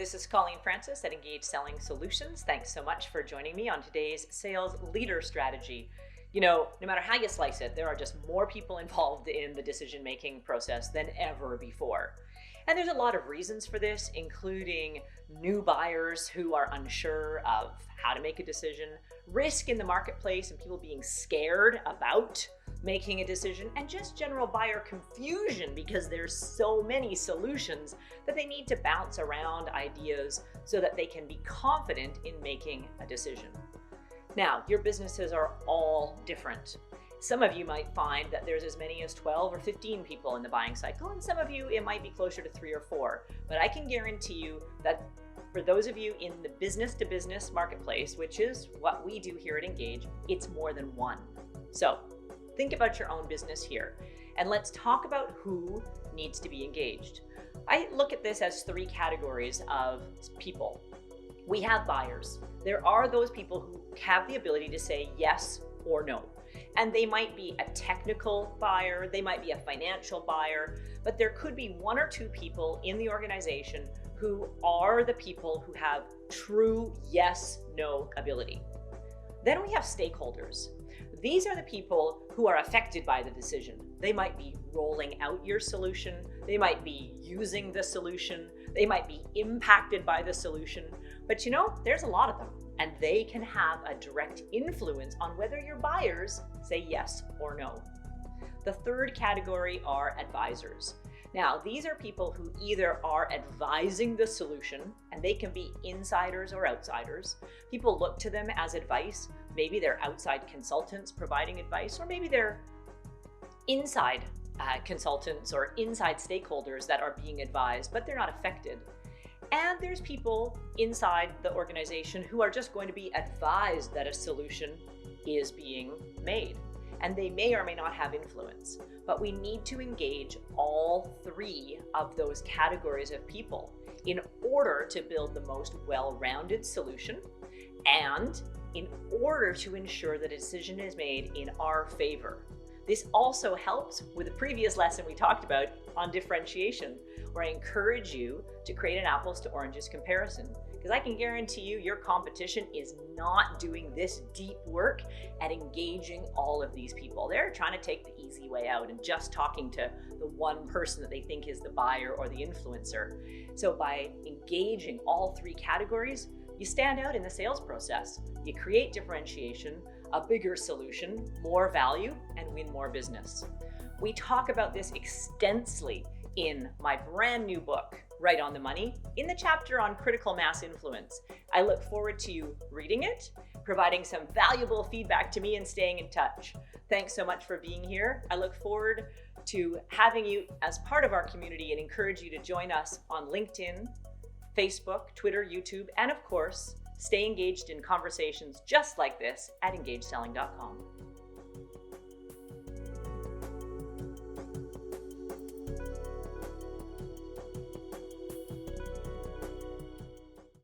this is Colleen Francis at Engage Selling Solutions. Thanks so much for joining me on today's Sales Leader Strategy. You know, no matter how you slice it, there are just more people involved in the decision-making process than ever before. And there's a lot of reasons for this, including new buyers who are unsure of how to make a decision, risk in the marketplace and people being scared about making a decision, and just general buyer confusion because there's so many solutions that they need to bounce around ideas so that they can be confident in making a decision. Now, your businesses are all different. Some of you might find that there's as many as 12 or 15 people in the buying cycle, and some of you it might be closer to 3 or 4. But I can guarantee you that for those of you in the business-to-business marketplace, which is what we do here at Engage, it's more than one. So think about your own business here, and let's talk about who needs to be engaged. I look at this as 3 categories of people. We have buyers. There are those people who have the ability to say yes or no. And they might be a technical buyer, they might be a financial buyer, but there could be 1 or 2 people in the organization who are the people who have true yes-no ability. Then we have stakeholders. These are the people who are affected by the decision. They might be rolling out your solution, they might be using the solution, they might be impacted by the solution, but you know, there's a lot of them, and they can have a direct influence on whether your buyers say yes or no. The third category are advisors. Now, these are people who either are advising the solution, and they can be insiders or outsiders. People look to them as advice. Maybe they're outside consultants providing advice, or maybe they're inside consultants or inside stakeholders that are being advised, but they're not affected. And there's people inside the organization who are just going to be advised that a solution is being made. And they may or may not have influence. But we need to engage all 3 of those categories of people in order to build the most well-rounded solution and in order to ensure that a decision is made in our favor. This also helps with the previous lesson we talked about on differentiation, where I encourage you to create an apples to oranges comparison. Because I can guarantee you your competition is not doing this deep work at engaging all of these people. They're trying to take the easy way out and just talking to the one person that they think is the buyer or the influencer. So by engaging all 3 categories, you stand out in the sales process. You create differentiation, a bigger solution, more value, and win more business. We talk about this extensively in my brand new book, Right on the Money, in the chapter on critical mass influence. I look forward to you reading it, providing some valuable feedback to me, and staying in touch. Thanks so much for being here. I look forward to having you as part of our community and encourage you to join us on LinkedIn, Facebook, Twitter, YouTube, and of course, stay engaged in conversations just like this at engageselling.com.